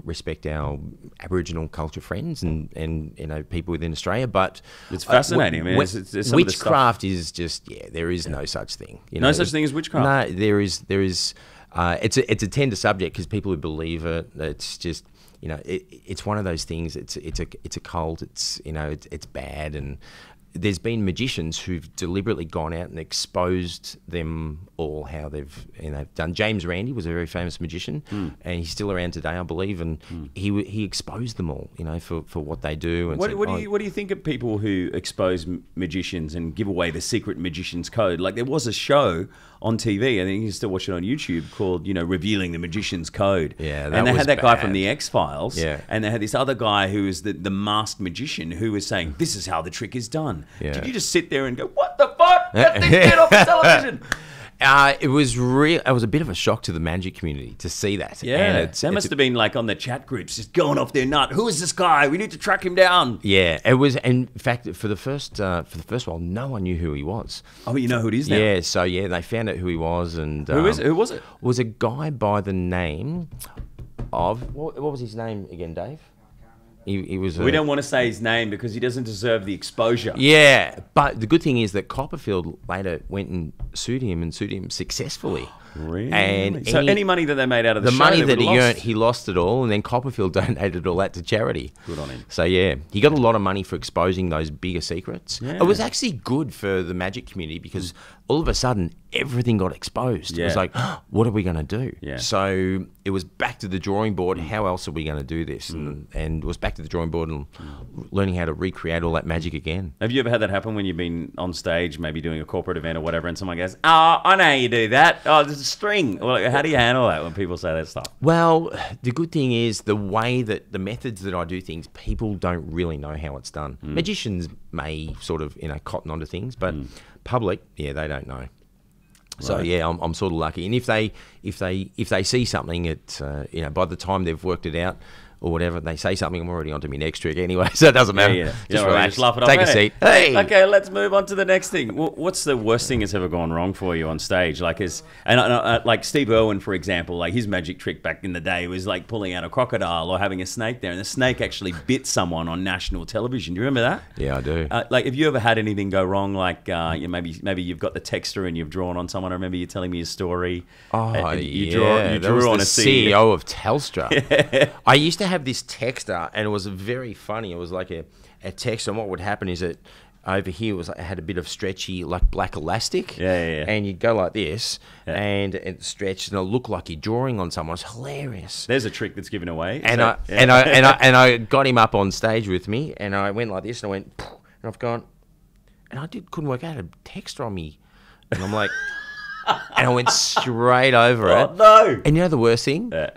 respect our Aboriginal culture friends and people within Australia, but it's fascinating. Witchcraft is just there is no such thing. No such thing as witchcraft. No, there is. It's a tender subject because people who believe it. It's just it's one of those things. It's a cult. It's bad, and there's been magicians who've deliberately gone out and exposed them all, how they've done. James Randi was a very famous magician, and he's still around today, I believe, and he exposed them all, for what they do. And what do you think of people who expose magicians and give away the secret magician's code? Like there was a show on TV, I think you can still watch it on YouTube, called Revealing the Magician's Code. Yeah, and they had that guy from the X-Files, and they had this other guy who was the masked magician who was saying, "This is how the trick is done." Yeah. Did you just sit there and go, "What the fuck? Get this shit off the television"? It was real. It was a bit of a shock to the magic community to see that. Yeah, they must have been like on the chat groups, just going off their nut. Who is this guy? We need to track him down. Yeah, it was. In fact, for the first while, no one knew who he was. Oh, you know who it is now. Yeah, so they found out who he was, and Who was it? Was a guy by the name of what was his name again, Dave? He was. We don't want to say his name because he doesn't deserve the exposure. Yeah, but the good thing is that Copperfield later went and sued him successfully. Really? And so any money that they made out of the show, money that he lost. earned, he lost it all, and then Copperfield donated all that to charity. Good on him. So yeah, he got a lot of money for exposing those bigger secrets. Yeah. It was actually good for the magic community because all of a sudden everything got exposed. Yeah. It was like, what are we going to do? Yeah. So it was back to the drawing board. How else are we going to do this? And it was back to the drawing board and learning how to recreate all that magic again. Have you ever had that happen when you've been on stage, maybe doing a corporate event or whatever, and someone goes, "Oh, I know how you do that. Oh, there's a string." Or like, how do you handle that when people say that stuff? Well, the good thing is the way that the methods that I do things, people don't really know how it's done. Magicians may sort of cotton onto things, but public, they don't know. So Right. yeah, I'm sort of lucky. And if they see something, by the time they've worked it out or whatever, they say something, I'm already onto my next trick anyway, so it doesn't matter. Yeah. Just Don't worry, relax, just laugh it off. take a Hey, seat. Hey. Okay, let's move on to the next thing. What's the worst thing that's ever gone wrong for you on stage? Like, like Steve Irwin, for example, like his magic trick back in the day was like pulling out a crocodile or having a snake there, and the snake actually bit someone on national television. Do you remember that? Yeah, I do. Like, have you ever had anything go wrong? Like, maybe you've got the texter and you've drawn on someone. I remember you telling me a story. You that was drew on the a CEO. CEO of Telstra. I used to have this texter, and it was very funny. It was like a text, and what would happen is that over here was it had a bit of stretchy, like black elastic. Yeah. And you'd go like this, and it stretched, and it looked like you're drawing on someone. It's hilarious. There's a trick that's given away. And I got him up on stage with me, and I went like this, and I went, and I've gone, and I couldn't work out a text on me, and I'm like. And I went straight over it. Oh, no. And you know the worst thing? Yeah.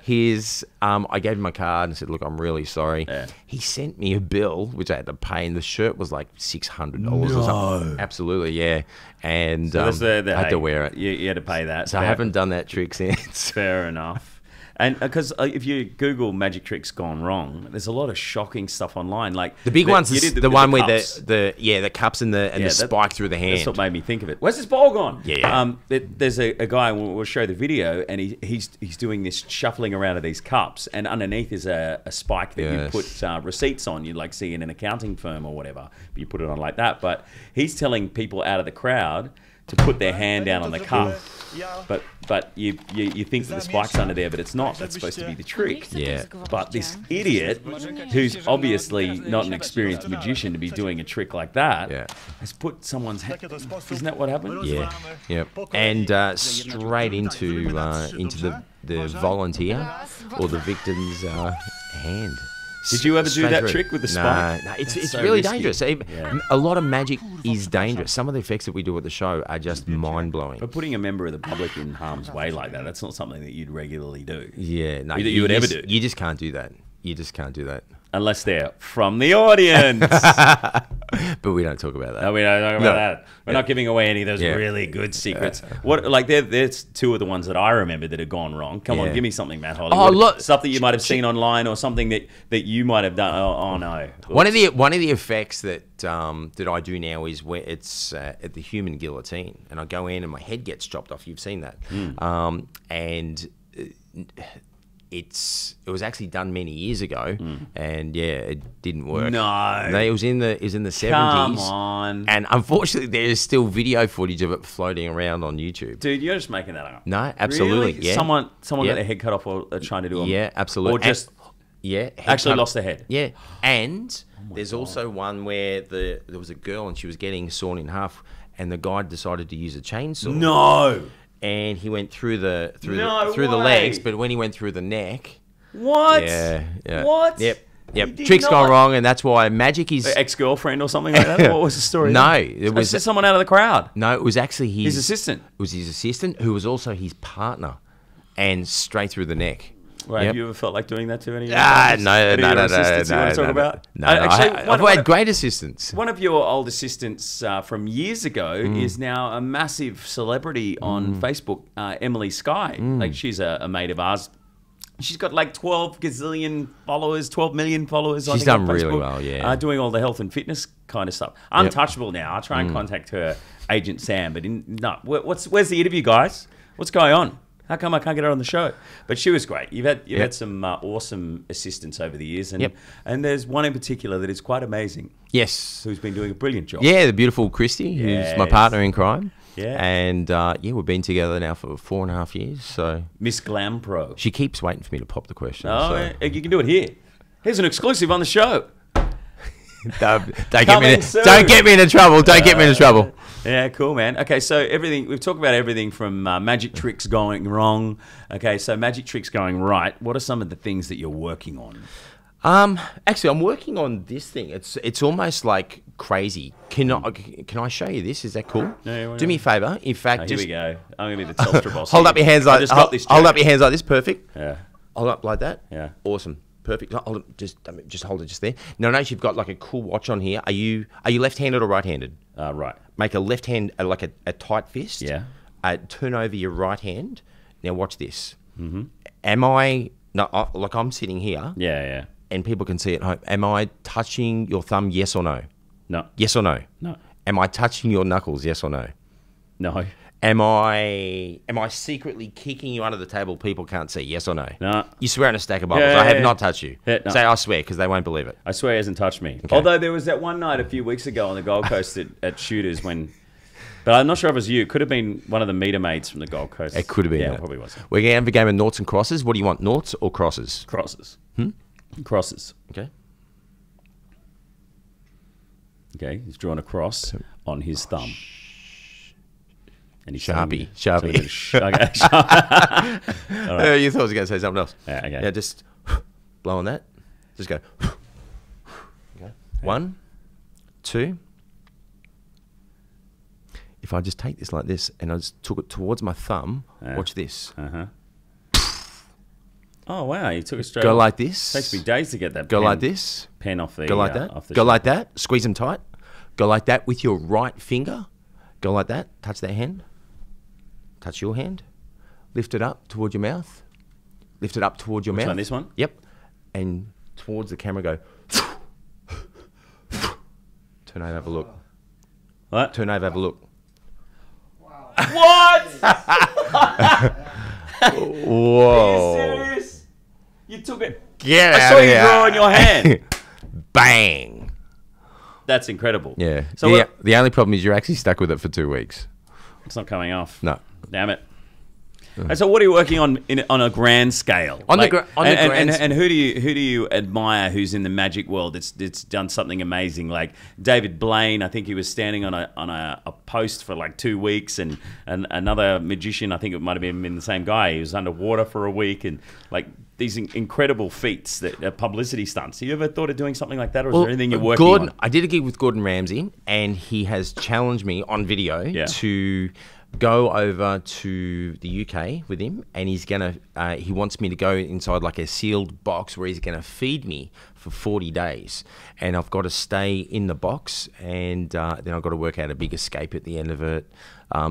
I gave him my card and said, look, I'm really sorry. Yeah. He sent me a bill, which I had to pay, and the shirt was like $600 or something. Absolutely, yeah. And So that's I had to wear it. You had to pay that. So I haven't done that trick since. Fair enough. And because if you Google magic tricks gone wrong, there's a lot of shocking stuff online. Like The big one's the one with cups. the cups and the spike through the hand. That's what made me think of it. Where's this ball gone? Yeah. There's a guy. We'll show the video, and he's doing this shuffling around of these cups, and underneath is a spike that you put receipts on. You'd like see in an accounting firm or whatever. But you put it on like that. But he's telling people out of the crowd to put their hand down on the cup. But you think that the spike's under there, but it's not. That's supposed to be the trick. Yeah. But this idiot, who's obviously not an experienced magician to be doing a trick like that, has put someone's hand. Isn't that what happened? Yeah. Yep. And straight into the volunteer or the victim's hand. Did you ever do Straight that through. trick with the spike? No, it's so really risky. dangerous. A lot of magic is dangerous. Some of the effects that we do at the show are just mind-blowing. But putting a member of the public in harm's way like that—that's not something that you'd regularly do. Yeah, no, That you would ever do. You just can't do that. You just can't do that. Unless they're from the audience. But we don't talk about that. No, we don't talk about that. We're not giving away any of those really good secrets. There's two of the ones that I remember that have gone wrong. Come on, give me something, Matt Hollywood. Oh, look, stuff that you might have seen online or something that you might have done. Oh no. One of the effects that I do now is where it's at the human guillotine, and I go in and my head gets chopped off. You've seen that, and. It was actually done many years ago, and it didn't work. No, it was in the 70s. Come on, and unfortunately, there's still video footage of it floating around on YouTube. Dude, you're just making that up. No, absolutely. Really? Yeah, someone got their head cut off or are trying to do it. Absolutely. Or just actually lost their head. Yeah, and there's also one where there was a girl and she was getting sawn in half, and the guy decided to use a chainsaw. No. And he went through the legs, but when he went through the neck, what? Yeah. What? Yep. Trick's gone wrong, and that's why magic is ex-girlfriend or something like that. What was the story? No, it was just someone out of the crowd. No, it was actually his assistant. It was his assistant who was also his partner, and straight through the neck. Right, have you ever felt like doing that to any? No, assistants you want to talk about? No, Actually, I've had great assistants. One of your old assistants from years ago is now a massive celebrity on Facebook. Emily Sky, like she's a mate of ours. She's got like 12 gazillion followers, 12 million followers. She's done really well, yeah. Doing all the health and fitness kind of stuff. Untouchable now. I'll try and contact her agent Sam, but where's the interview, guys? What's going on? How come I can't get her on the show? But she was great. You've had some awesome assistants over the years, and there's one in particular that is quite amazing. Yes, who's been doing a brilliant job. Yeah, the beautiful Christy, who's my partner in crime. Yeah. And we've been together now for 4.5 years. So Miss Glam Pro. She keeps waiting for me to pop the question. Oh, so. You can do it here. Here's an exclusive on the show. Don't get me into trouble. Don't get me into trouble. Yeah, cool, man. Okay, so we've talked about everything from magic tricks going wrong. Okay, so magic tricks going right. What are some of the things that you're working on? Actually, I'm working on this thing. It's almost like crazy. Can I show you this? Is that cool? No, do me a favor. In fact, here we go. I'm gonna be the Telstra boss. Hold up your hands like hold up your hands like this. Perfect. Yeah. Hold up like that. Yeah. Awesome. Perfect. Just hold it just there. Now notice you've got like a cool watch on here. Are you left-handed or right-handed? Right. Make a left hand like a tight fist. Yeah. Turn over your right hand. Now watch this. Mm-hmm. Like I'm sitting here. Yeah. And people can see it at home. Am I touching your thumb? Yes or no? No. Yes or no? No. Am I touching your knuckles? Yes or no? No. Am I secretly kicking you under the table? People can't see. Yes or no? No. You swear on a stack of Bibles. I have not touched you. No. Say I swear because they won't believe it. I swear he hasn't touched me. Okay. Although there was that one night a few weeks ago on the Gold Coast at Shooters when... But I'm not sure if it was you. It could have been one of the meter mates from the Gold Coast. It could have been. Yeah, it probably was. We're going to have a game of noughts and crosses. What do you want, noughts or crosses? Crosses. Crosses. Okay. Okay, he's drawn a cross on his thumb. And he's Sharpie. Right. You thought I was going to say something else. Yeah, okay. Yeah, just blow on that. Just go. Okay. 1, 2. If I just take this like this and I just took it towards my thumb, watch this. Oh, wow, you took it straight Go off. like this. Takes me days to get that Go like this. pen off the... Go like that. Off the Go like that. Squeeze them tight. Go like that with your right finger. Go like that. Touch that hand. Touch your hand. Lift it up towards your mouth. Lift it up towards your mouth. One, this one? Yep. And towards the camera go... Turn over, have a look. What? Turn over, have a look. What? Whoa. Are you serious? You took it. Get I out saw of you here. draw in your hand. Bang. That's incredible. Yeah. So the only problem is you're actually stuck with it for 2 weeks. it's not coming off. No. Damn it. And so what are you working on on a grand scale? And who do you admire who's in the magic world that's done something amazing? Like David Blaine, I think he was standing on a post for like 2 weeks, and another magician, I think it might have been the same guy. He was underwater for a week, and like these incredible feats that are publicity stunts. Have you ever thought of doing something like that, or is there anything you're working on? I did a gig with Gordon Ramsay, and he has challenged me on video to go over to the UK with him, and he's gonna he wants me to go inside like a sealed box where he's gonna feed me for 40 days, and I've got to stay in the box, and then I've got to work out a big escape at the end of it.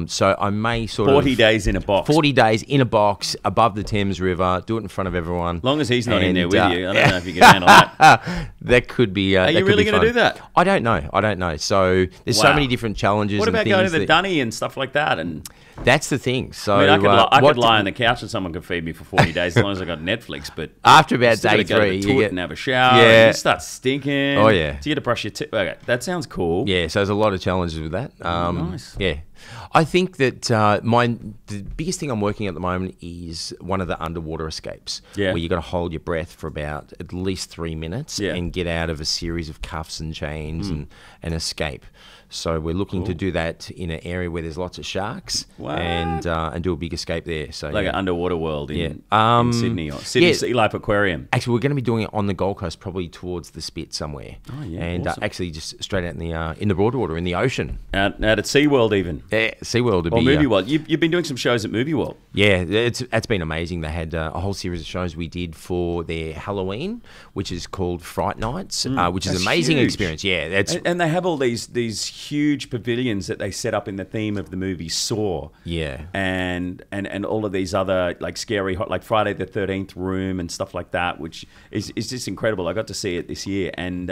So I may 40 days in a box. 40 days in a box above the Thames River. Do it in front of everyone. As long as he's not in there with you, I don't know if you can handle that. That could be. Are you really going to do that? I don't know. So there's so many different challenges. What about and going to things the Dunny and stuff like that? And that's the thing. So I mean, I could lie on the couch and someone could feed me for 40 days as long as I got Netflix. But after about day 3, go to the toilet and have a shower. Yeah. And you start stinking. Oh yeah. So you get to brush your teeth. Okay, that sounds cool. Yeah. So there's a lot of challenges with that. Nice. Yeah. I think that the biggest thing I'm working at the moment is one of the underwater escapes, where you got to hold your breath for about at least 3 minutes and get out of a series of cuffs and chains and escape. So we're looking to do that in an area where there's lots of sharks and do a big escape there. So like an underwater world in Sydney or Sea Life Aquarium. Actually, we're going to be doing it on the Gold Coast, probably towards the Spit somewhere. Oh yeah, and awesome. actually just straight out in the Broadwater, in the ocean. Out at SeaWorld even. Yeah, SeaWorld would Or be... Movie World. You've been doing some shows at Movie World. Yeah, that's been amazing. They had a whole series of shows we did for their Halloween, which is called Fright Nights, which is an amazing experience. Yeah, that's and they have all these huge pavilions that they set up in the theme of the movie Saw. Yeah, and all of these other like scary, like Friday the 13th room and stuff like that, which is just incredible. I got to see it this year, and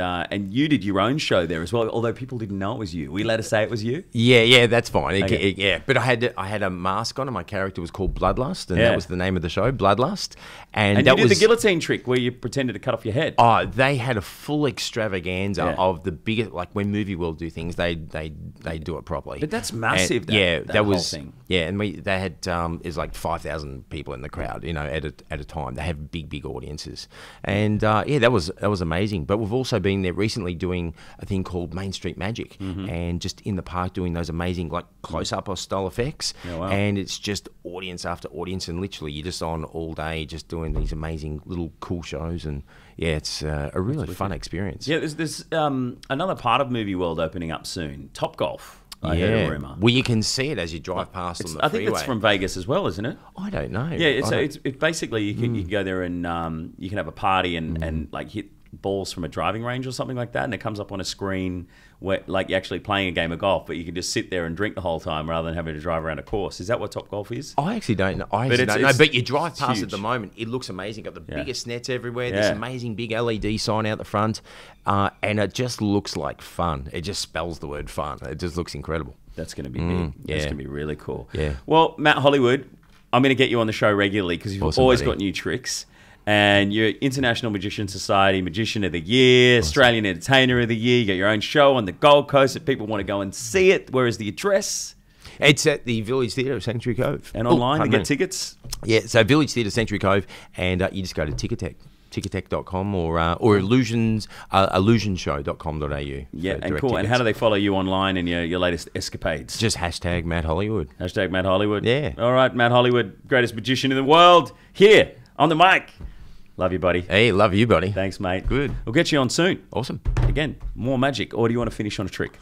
you did your own show there as well. Although people didn't know it was you. We let us say it was you. Yeah, that's fine. Okay. Yeah, but I had a mask on, and my character was called Bloodlust, and that was the name of the show, Bloodlust. And that you did was the guillotine trick where you pretended to cut off your head. Oh, they had a full extravaganza of the biggest. Like when Movie World do things, they do it properly. But that's massive. And, that was whole thing. Yeah, and they had it's like 5,000 people in the crowd, at a time. They have big audiences, and that was amazing. But we've also been there recently doing a thing called Main Street Magic, and just in the park doing those amazing like close-up or style effects, and it's just audience after audience, and literally you're just on all day just doing these amazing little cool shows, and it's a really fun experience. Yeah, there's another part of Movie World opening up soon, Topgolf. I heard a rumor. Well, you can see it as you drive past on the freeway. I think it's from Vegas as well, isn't it? I don't know. Yeah, it's basically you can go there and you can have a party and like hit balls from a driving range or something like that, and it comes up on a screen where like you're actually playing a game of golf, but you can just sit there and drink the whole time rather than having to drive around a course. Is that what Topgolf is? I actually don't know. But you drive past at the moment. It looks amazing. Got the biggest nets everywhere. This amazing big LED sign out the front, and it just looks like fun. It just spells the word fun. It just looks incredible. That's going to be big. That's going to be really cool. Yeah. Well, Matt Hollywood, I'm going to get you on the show regularly because you've always got new tricks. And you're International Magician Society Magician of the Year, Australian Entertainer of the Year. You got your own show on the Gold Coast if people want to go and see it. Where is the address? It's at the Village Theatre of Sanctuary Cove. And online to get tickets? Yeah, so Village Theatre, Sanctuary Cove, and you just go to ticketek.com or illusionshow.com.au. Yeah, and cool. Tickets. And how do they follow you online and your latest escapades? Just hashtag Matt Hollywood. Hashtag Matt Hollywood. Yeah. All right, Matt Hollywood, greatest magician in the world, here on the mic. Love you, buddy. Hey, love you, buddy. Thanks, mate. Good. We'll get you on soon. Awesome. Again, more magic. Or do you want to finish on a trick?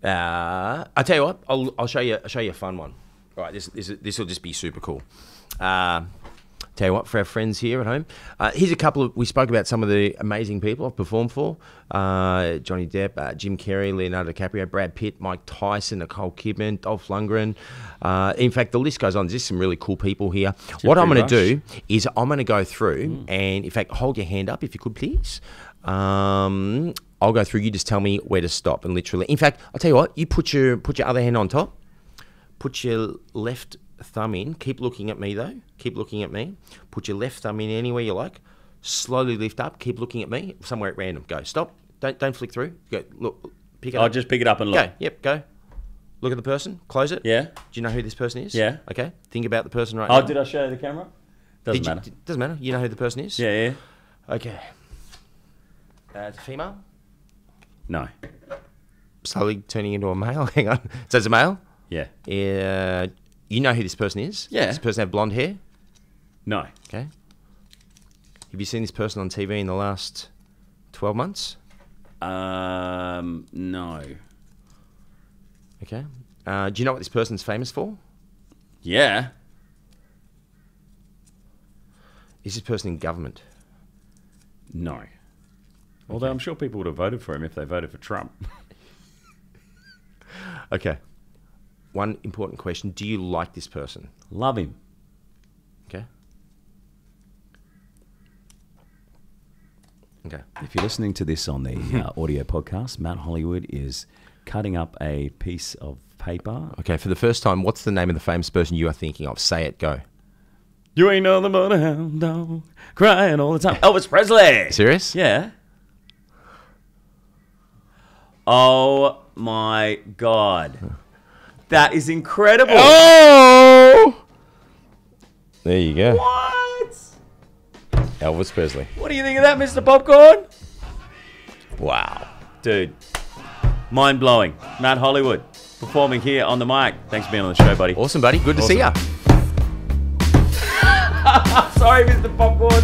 I'll tell you what. I'll show you a fun one. All right, this will just be super cool. Tell you what, for our friends here at home, here's a couple of. We spoke about some of the amazing people I've performed for: Johnny Depp, Jim Carrey, Leonardo DiCaprio, Brad Pitt, Mike Tyson, Nicole Kidman, Dolph Lundgren. In fact, the list goes on. There's some really cool people here. What I'm going to do is I'm going to go through, and in fact, hold your hand up if you could, please. I'll go through. You just tell me where to stop, and literally. In fact, I'll tell you what. You put your other hand on top. Put your left thumb in. Keep looking at me though. Keep looking at me. Put your left thumb in anywhere you like. Slowly lift up. Keep looking at me. Somewhere at random. Go. Stop. Don't flick through. Go. Look. Pick it up. I'll just pick it up and look. Go. Yep. Go. Look at the person. Close it. Yeah. Do you know who this person is? Yeah. Okay. Think about the person right now. Oh, did I show you the camera? Doesn't matter. Doesn't matter. You know who the person is? Yeah. Okay. It's a female? No. Slowly turning into a male. Hang on. So it's a male? Yeah. You know who this person is? Yeah. Does this person have blonde hair? No. Okay. Have you seen this person on TV in the last 12 months? No. Okay. Do you know what this person's famous for? Yeah. Is this person in government? No. Although I'm sure people would have voted for him if they voted for Trump. Okay. One important question. Do you like this person? Love him. Okay. Okay. If you're listening to this on the audio podcast, Matt Hollywood is cutting up a piece of paper. Okay, for the first time, what's the name of the famous person you are thinking of? Say it, go. You ain't nothing but a hound dog, crying all the time. Elvis Presley! Serious? Yeah. Oh my God. That is incredible. Oh! There you go. What? Elvis Presley. What do you think of that, Mr. Popcorn? Wow. Dude, mind-blowing. Matt Hollywood performing here on the mic. Thanks for being on the show, buddy. Awesome, buddy. Good to see ya. Sorry, Mr. Popcorn.